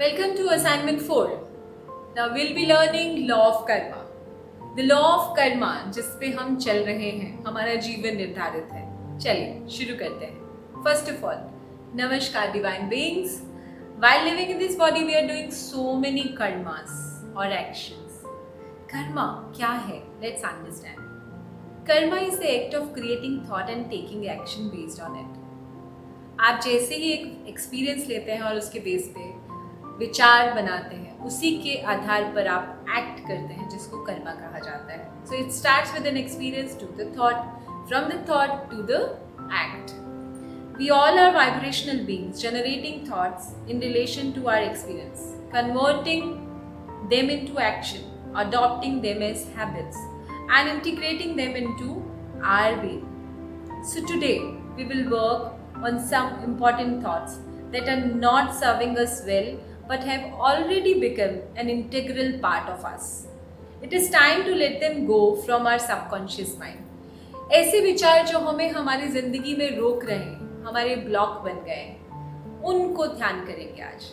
Welcome to assignment 4. Now we'll be learning law of karma. The law of karma जिस पे हम चल रहे हैं, हमारा जीवन निर्धारित है. चलिए शुरू करते हैं. First of all, नमस्कार divine beings. While living in this body, we are doing so many karmas or actions. Karma क्या है? Let's understand. Karma is the act of creating thought and taking action based on it. आप जैसे ही एक experience लेते हैं और उसके base पे विचार बनाते हैं, उसी के आधार पर आप एक्ट करते हैं, जिसको कर्मा कहा जाता है. So it starts with an experience to the thought, from the thought to the act. We all are vibrational beings generating thoughts in relation to our experience, converting them into action, adopting them as habits, and integrating them into our being. So today we will work on some important thoughts that are not serving us well but have already become an integral part of us. It is time to let them go from our subconscious mind. ऐसे विचार जो हमें हमारी जिंदगी में रोक रहे हैं, हमारे ब्लॉक बन गए हैं, उनको ध्यान करेंगे आज.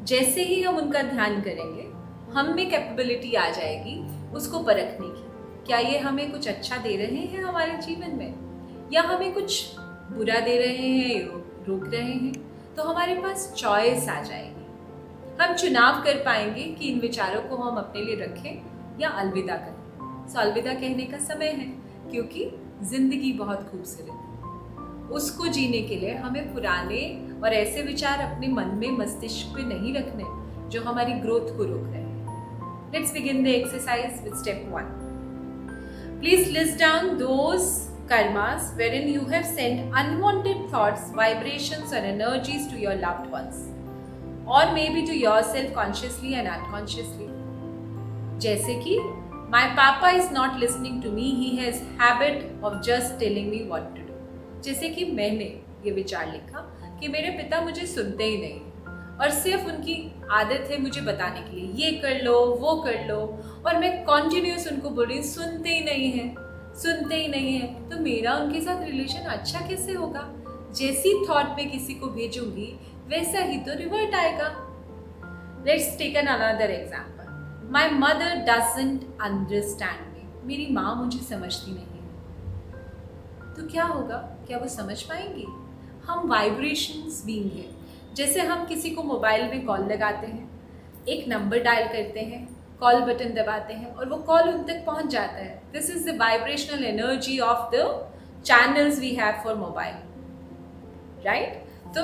जैसे ही हम उनका ध्यान करेंगे, हम में कैपेबिलिटी आ जाएगी उसको परखने की. क्या ये हमें कुछ अच्छा दे रहे हैं हमारे जीवन में, या हमें कुछ बुरा दे रहे हैं, रोक रहे हैं. तो हमारे पास चॉइस आ जाएगी. हम चुनाव कर पाएंगे कि इन विचारों को हम अपने लिए रखें या अलविदा करें. सो अलविदा कहने का समय है, क्योंकि जिंदगी बहुत खूबसूरत है. उसको जीने के लिए हमें पुराने और ऐसे विचार अपने मन में, मस्तिष्क पे नहीं रखने जो हमारी ग्रोथ को रोक रहे हैं. Let's begin the exercise with step 1. Please list down those karmas wherein you have sent unwanted thoughts, vibrations or energies to your loved ones, or maybe to yourself consciously and unconsciously. जैसे कि my papa is not listening to me, he has habit of just telling me what to do. जैसे कि मैंने ये विचार लिखा कि मेरे पिता मुझे सुनते ही नहीं और सिर्फ उनकी आदत है मुझे बताने के लिए, ये कर लो, वो कर लो, और मैं कॉन्टिन्यूस उनको बोल रही, सुनते ही नहीं है. तो मेरा उनके साथ रिलेशन अच्छा कैसे होगा? जैसी थॉट में किसी को भेजूंगी वैसा ही तो रिवर्ट आएगा. Let's take an another example. My mother doesn't understand me. मेरी माँ मुझे समझती नहीं है. तो क्या होगा? क्या वो समझ पाएंगी? हम वाइब्रेशंस बीइंग है. जैसे हम किसी को मोबाइल में कॉल लगाते हैं, एक नंबर डायल करते हैं, कॉल बटन दबाते हैं और वो कॉल उन तक पहुंच जाता है. This is the vibrational energy of the channels we have for mobile, right? तो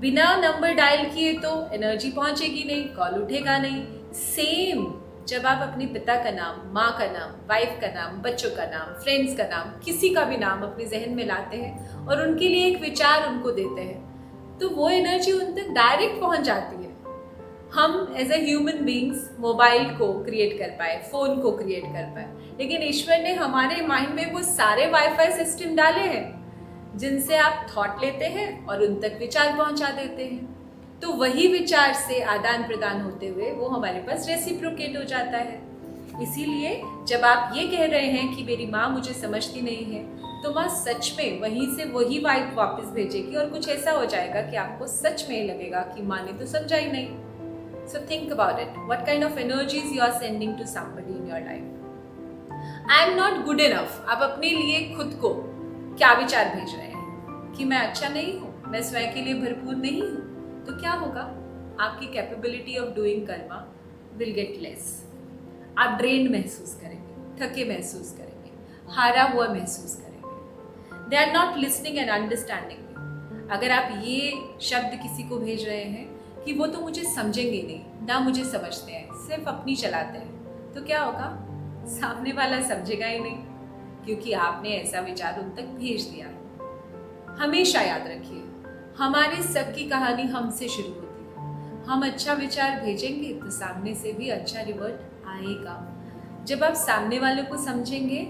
बिना नंबर डायल किए तो एनर्जी पहुंचेगी नहीं, कॉल उठेगा नहीं. सेम जब आप अपने पिता का नाम, माँ का नाम, वाइफ का नाम, बच्चों का नाम, फ्रेंड्स का नाम, किसी का भी नाम अपने जहन में लाते हैं और उनके लिए एक विचार उनको देते हैं, तो वो एनर्जी उन तक डायरेक्ट पहुंच जाती है. हम as a human beings mobile को क्रिएट कर पाए, फ़ोन को क्रिएट कर पाए, लेकिन ईश्वर ने हमारे माइंड में वो सारे वाईफाई सिस्टम डाले हैं जिनसे आप थॉट लेते हैं और उन तक विचार पहुंचा देते हैं. तो वही विचार से आदान प्रदान होते हुए वो हमारे पास रेसिप्रोकेट हो जाता है. इसीलिए जब आप ये कह रहे हैं कि मेरी माँ मुझे समझती नहीं है, तो माँ सच में वहीं से वही वाइब वापस भेजेगी और कुछ ऐसा हो जाएगा कि आपको सच में लगेगा कि माँ ने तो समझा ही नहीं. So think about it. What kind of energies you are sending to somebody in your life? I am not good enough. आप अपने लिए खुद को क्या विचार भेज रहे हैं कि मैं अच्छा नहीं हूँ, मैं स्वयं के लिए भरपूर नहीं हूँ. तो क्या होगा? आपकी capability of doing karma will get less. आप ड्रेन महसूस करेंगे, थके महसूस करेंगे, हारा हुआ महसूस करेंगे. They are not listening and understanding me. अगर आप ये शब्द किसी को भेज रहे हैं कि वो तो मुझे समझेंगे नहीं, ना मुझे समझते हैं, सिर्फ अपनी चलाते हैं, तो क्या होगा? सामने वाला समझेगा ही नहीं, क्योंकि आपने ऐसा विचार उन तक भेज दिया है. हमेशा याद रखिए, हमारी सबकी कहानी हमसे शुरू होती है. हम अच्छा विचार भेजेंगे तो सामने से भी अच्छा रिवर्ट आएगा. जब आप सामने वाले को समझेंगे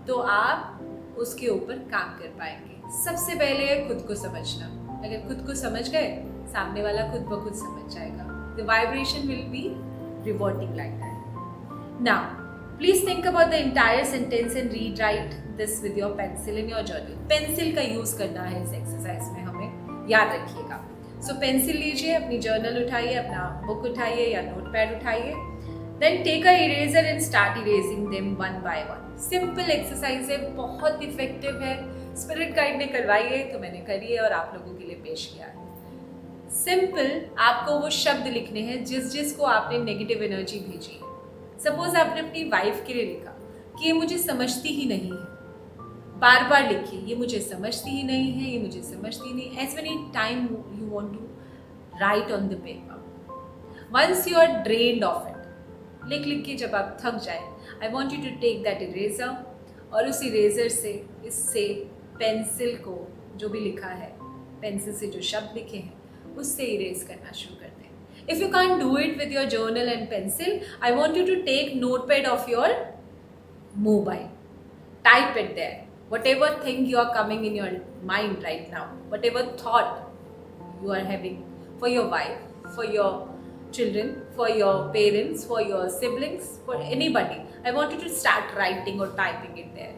तो आप उसके ऊपर काम कर पाएंगे. सबसे पहले है खुद को समझना. अगर खुद को समझ गए, सामने वाला खुद ब खुद समझ जाएगा. The vibration will be reverting like that. Now, please think about the entire sentence and rewrite this with your pencil in your journal. Pencil का यूज करना है इस एक्सरसाइज में, हमें याद रखिएगा. सो पेंसिल लीजिए, अपनी जर्नल उठाइए, अपना बुक उठाइए या नोटपैड उठाइए, then take a eraser and start erasing them one by one. Simple exercise है, बहुत इफेक्टिव है। स्पिरिट गाइड ने करवाई है तो मैंने करी है और आप लोगों के लिए पेश किया है। सिंपल, आपको वो शब्द लिखने हैं जिसको आपने नेगेटिव एनर्जी भेजी है। सपोज आपने अपनी वाइफ के लिए लिखा कि ये मुझे समझती ही नहीं है, बार बार लिखिए, ये मुझे समझती ही नहीं है, ये मुझे समझती नहीं। As many time you want to write on the paper, once you are drained of it, लिख लिख के जब आप थक जाए, I want you to take that eraser और उस इरेजर से, इससे पेंसिल को जो भी लिखा है, पेंसिल से जो शब्द लिखे हैं उससे इरेज करना शुरू कर दें। If you can't do it with your journal and pencil, I want you to take notepad of your mobile, type it there, whatever thing you are coming in your mind right now, whatever thought you are having for your wife, for your children, for your parents, for your siblings, for anybody, I want you to start writing or typing it there.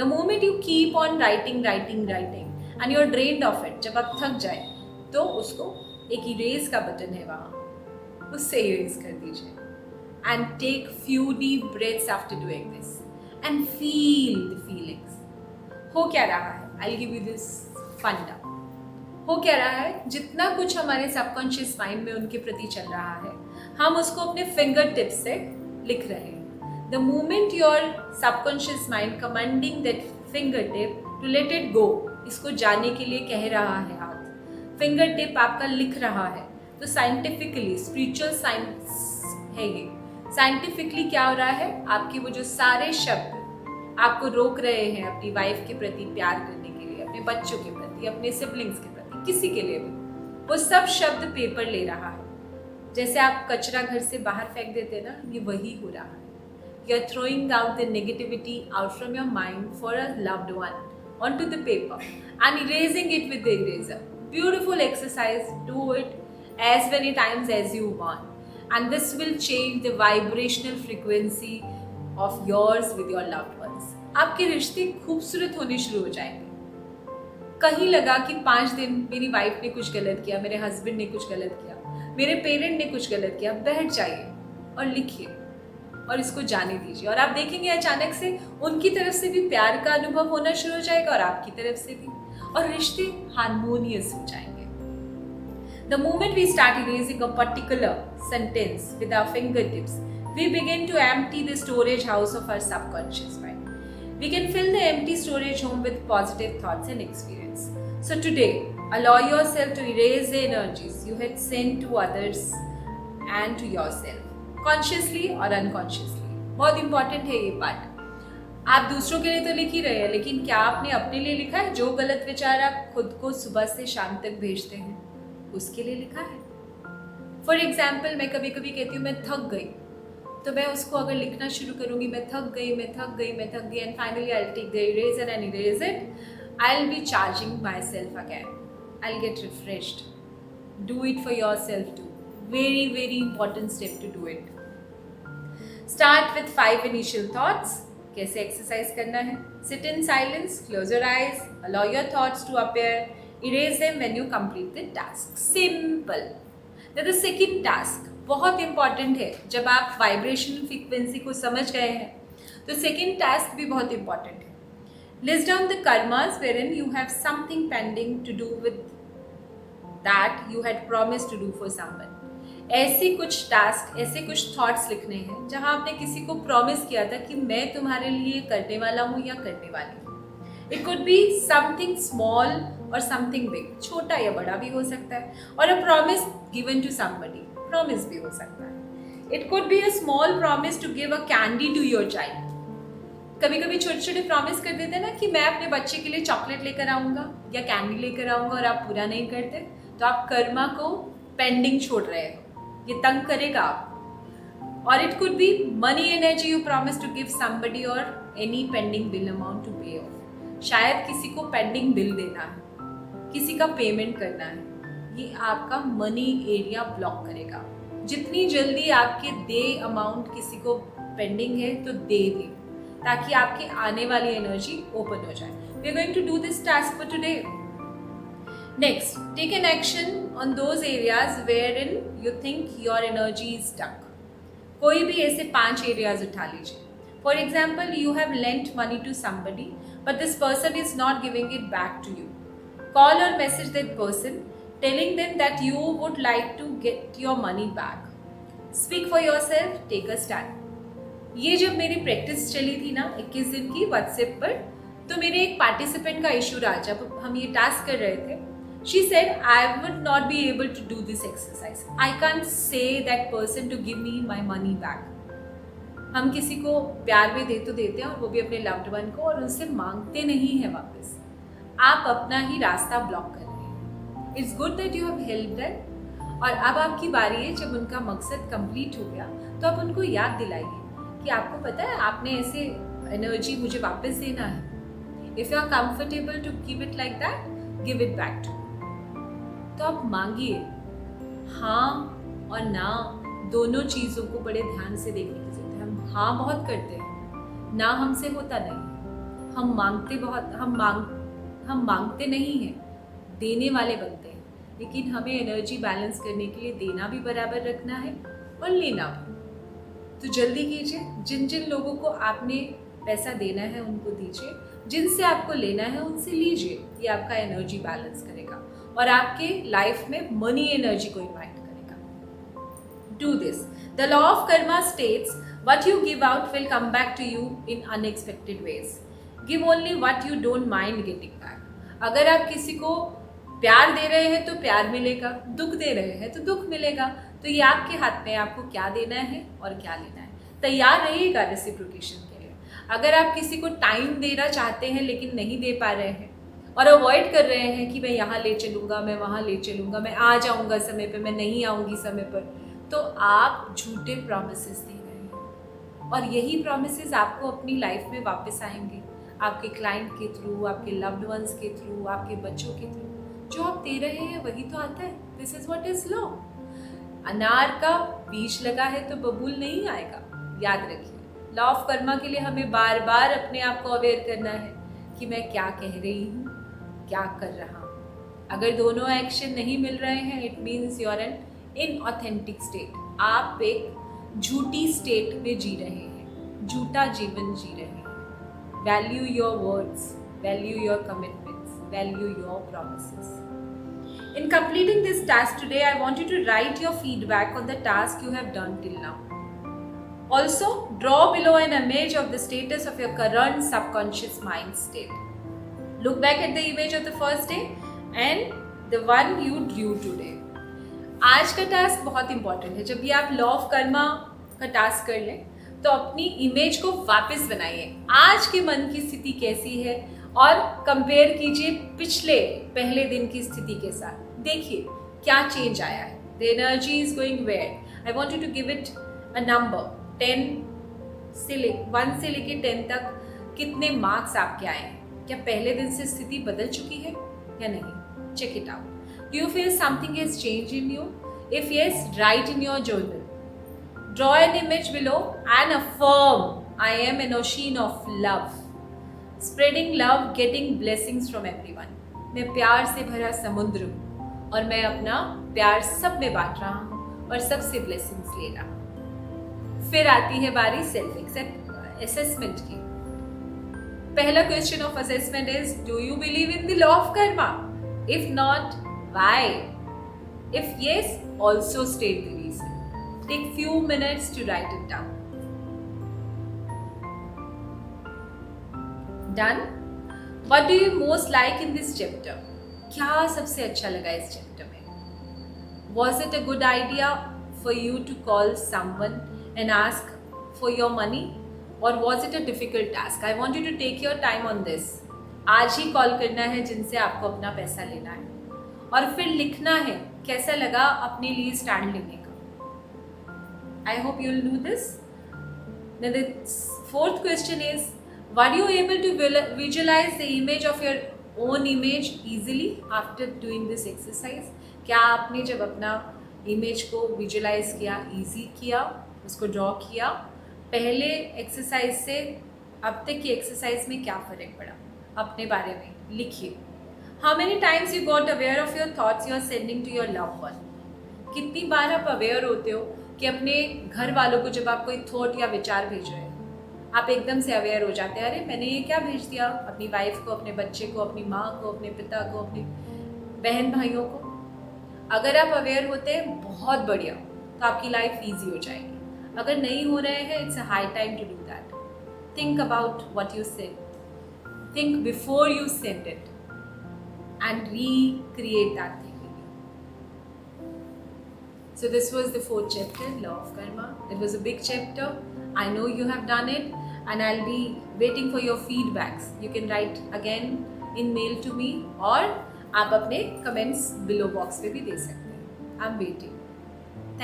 The moment you keep on writing and you are drained of it, जब आप थक जाए तो उसको एक erase का button है वहाँ, उससे इरेज कर दीजिए। And take few deep breaths after doing this and feel the feelings. हो क्या रहा है? I'll give you this funda. हो क्या रहा है? जितना कुछ हमारे सबकॉन्शियस माइंड में उनके प्रति चल रहा है, हम उसको अपने फिंगर टिप्स से लिख रहे हैं। The moment your subconscious mind commanding that fingertip to let it go, इसको जाने के लिए कह रहा है हाथ, फिंगर टिप आपका लिख रहा है, तो साइंटिफिकली, स्पिरिचुअल साइंस है ये, साइंटिफिकली क्या हो रहा है, आपके वो जो सारे शब्द आपको रोक रहे हैं अपनी वाइफ के प्रति प्यार करने के लिए, अपने बच्चों के प्रति, अपने सिबलिंग्स के प्रति, किसी के लिए भी, वो सब शब्द पेपर ले रहा है। जैसे आप कचरा घर से बाहर फेंक देते हैं ना, ये वही हो रहा है। You are throwing out the negativity out from your mind for a loved one on to the paper and erasing it with the eraser. Beautiful exercise, do it as many times as you want and this will change the vibrational frequency of yours with your loved ones. आपके रिश्ते खूबसूरत होने शुरू हो जाएंगे। कहीं लगा कि 5 दिन मेरी वाइफ ने कुछ गलत किया, मेरे हस्बैंड ने कुछ गलत किया, मेरे पेरेंट ने कुछ गलत किया, बैठ जाइए और लिखिए और इसको जाने दीजिए और आप देखेंगे अचानक से उनकी तरफ से भी प्यार का अनुभव होना शुरू हो जाएगा और आपकी तरफ से भी, और रिश्ते हार्मोनियस हो जाएंगे। The moment we start erasing a particular sentence with our fingertips, we begin to empty the storage house of our subconscious mind. We can fill the empty storage home with positive thoughts and experience. So today, allow yourself to erase the energies you had sent to others and to yourself, consciously or unconsciously. बहुत important है ये part. आप दूसरों के लिए तो लिख ही रहे हैं, लेकिन क्या आपने अपने लिए लिखा है? जो गलत विचार आप खुद को सुबह से शाम तक भेजते हैं, उसके लिए लिखा है? फॉर एग्जाम्पल, मैं कभी कभी कहती हूँ मैं थक गई, तो मैं उसको अगर लिखना शुरू करूँगी, मैं थक गई and finally I will take the eraser and erase it, I will be charging myself again, I will get refreshed. Do it for yourself too, very very important step to do it. Start with 5 initial thoughts. कैसे exercise करना है? Sit in silence, close your eyes, allow your thoughts to appear, erase them when you complete the task. Simple. Now the second task बहुत important है। जब आप vibrational frequency को समझ गए हैं तो second task भी बहुत important है। List down the karmas wherein you have something pending to do with that you had promised to do for someone. ऐसे कुछ टास्क, ऐसे कुछ थॉट्स लिखने हैं जहाँ आपने किसी को प्रॉमिस किया था कि मैं तुम्हारे लिए करने वाला हूँ या करने वाली हूँ। It could be something small or something big, छोटा या बड़ा भी हो सकता है, और a promise given to somebody, promise भी हो सकता है। It could be a small promise to give a candy to your child. कभी कभी छोटे छोटे प्रॉमिस कर देते हैं ना कि मैं अपने बच्चे के लिए चॉकलेट लेकर आऊँगा या कैंडी लेकर आऊँगा, और आप पूरा नहीं करते तो आप कर्मा को पेंडिंग छोड़ रहे हो, ये तंग करेगा आप। और it could be money energy you promise to give somebody or any pending bill amount to pay off. शायद किसी को पेंडिंग बिल देना है, किसी का पेमेंट करना है, ये आपका मनी एरिया ब्लॉक करेगा। जितनी जल्दी आपके दे अमाउंट किसी को पेंडिंग है तो दे दे, ताकि आपकी आने वाली एनर्जी ओपन हो जाए। We are going to do this task for today. Next, take an action on those areas wherein you think your energy is stuck. कोई भी ऐसे 5 areas उठा लीजिए. For example, you have lent money to somebody, but this person is not giving it back to you. Call or message that person, telling them that you would like to get your money back. Speak for yourself, take a stand. ये जब मेरी practice चली थी ना 21 दिन की WhatsApp पर, तो मेरे एक पार्टिसिपेंट का इशू रहा. जब हम ये टास्क कर रहे थे, she said, I would not be able to do this exercise. I can't say that person to give me my money back. हम किसी को प्यार भी दे तो देते हैं, और वो भी अपने लव्ड वन को, और उनसे मांगते नहीं हैं वापस. आप अपना ही रास्ता ब्लॉक कर रहे हैं. It's good that you have help them, और अब आपकी बारी है. जब उनका मकसद कंप्लीट हो गया तो आप उनको याद दिलाइए कि आपको पता है आपने ऐसे एनर्जी मुझे वापस देना है. If you are comfortable to give it like that, give it back to. तो आप मांगिए. हाँ और ना दोनों चीज़ों को बड़े ध्यान से देखने की जरूरत है. हम हाँ बहुत करते हैं, ना हमसे होता नहीं. हम मांगते बहुत, हम मांगते नहीं हैं, देने वाले बनते हैं. लेकिन हमें एनर्जी बैलेंस करने के लिए देना भी बराबर रखना है और लेना भी. तो जल्दी कीजिए. जिन जिन लोगों को आपने पैसा देना है उनको दीजिए, जिनसे आपको लेना है उनसे लीजिए. ये आपका एनर्जी बैलेंस करेगा और आपके लाइफ में मनी एनर्जी को इन्वाइट करेगा. Do this. The law of Karma states what you give out will come back to you in unexpected ways. Give only what you don't mind getting back. अगर आप किसी को प्यार दे रहे हैं तो प्यार मिलेगा, दुख दे रहे हैं तो दुख मिलेगा. तो ये आपके हाथ में है, आपको क्या देना है और क्या लेना है. तैयार रहिएगा रेसिप्रोकेशन के लिए. अगर आप किसी को टाइम देना चाहते हैं लेकिन नहीं दे पा रहे हैं और अवॉइड कर रहे हैं कि मैं यहाँ ले चलूँगा, मैं वहाँ ले चलूँगा, मैं आ जाऊँगा समय पे, मैं नहीं आऊँगी समय पर, तो आप झूठे प्रॉमिसेस दे रहे हैं. और यही प्रॉमिसेस आपको अपनी लाइफ में वापस आएंगे, आपके क्लाइंट के थ्रू, आपके लव्ड वंस के थ्रू, आपके बच्चों के थ्रू. जो आप दे रहे हैं वही तो आता है. This is what is law. अनार का बीज लगा है तो बबूल नहीं आएगा. याद रखिए, लॉ ऑफ कर्मा के लिए हमें बार बार अपने आप को अवेयर करना है कि मैं क्या कह रही हूँ, क्या कर रहा हूँ. अगर दोनों एक्शन नहीं मिल रहे हैं, it means you are an inauthentic state. आप एक झूठी स्टेट में जी रहे हैं, झूठा जीवन जी रहे हैं. Value your words, value your commitments, value your promises. In completing this task today, I want you to write your feedback on the task you have done till now. Also, draw below an image of the status of your current subconscious mind state. Look back at the image of the first day and the one you drew today. आज का task बहुत important है. जब भी आप law of Karma का task कर लें तो अपनी इमेज को वापस बनाइए. आज के मन की स्थिति कैसी है और कंपेयर कीजिए पिछले पहले दिन की स्थिति के साथ. देखिए क्या चेंज आया है. The energy is going where. I want you to give it a number. 1 से लेके 10 तक कितने मार्क्स आपके आए हैं. क्या पहले दिन से स्थिति बदल चुकी है या नहीं? Check it out. Do you feel something has change in you? If yes, write in your journal. Draw an image below and affirm I am an ocean of love. Spreading love, getting blessings from everyone. मैं प्यार से भरा समुद्र हूँ और मैं अपना प्यार सब में बांट रहा हूँ और सबसे ब्लेसिंग्स ले रहा हूँ. फिर आती है बारी सेल्फ असेसमेंट की. पहला question of assessment is, do you believe in the law of karma? If not, why? If yes, also state the reason. Take few minutes to write it down. Done? What do you most like in this chapter? क्या सबसे अच्छा लगा इस chapter में? Was it a good idea for you to call someone and ask for your money? Or was it a difficult task? I want you to take your time on this. आज ही call करना है जिनसे आपको अपना पैसा लेना है और फिर लिखना है कैसा लगा अपने लिए स्टैंड लेने का. I hope you'll do this. Now the fourth question is, were you able to visualize the image of your own image easily after doing this exercise? क्या आपने जब अपना इमेज को विजुलाइज किया, इजी किया, उसको ड्रॉ किया, पहले एक्सरसाइज से अब तक की एक्सरसाइज में क्या फ़र्क पड़ा? अपने बारे में लिखिए. How many times you got aware of your thoughts you are sending to your loved one? कितनी बार आप अवेयर होते हो कि अपने घर वालों को जब आप कोई थॉट या विचार भेज रहे हैं, आप एकदम से अवेयर हो जाते हैं, अरे मैंने ये क्या भेज दिया, अपनी वाइफ को, अपने बच्चे को, अपनी माँ को, अपने पिता को, अपने बहन भाइयों को। अगर आप अवेयर होते हैं बहुत बढ़िया, तो आपकी लाइफ ईजी हो जाएगी। अगर नहीं हो रहे हैं, it's a high time to do that. Think about what you said, think before you send it and recreate that thing in you. So this was the 4th chapter, Law of Karma. It was a big chapter. I know you have done it, and I'll be waiting for your feedbacks. You can write again in mail to me, or आप अपने comments below box पे भी दे सकते हैं. I'm waiting.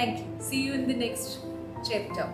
Thank you. See you in the next chapter.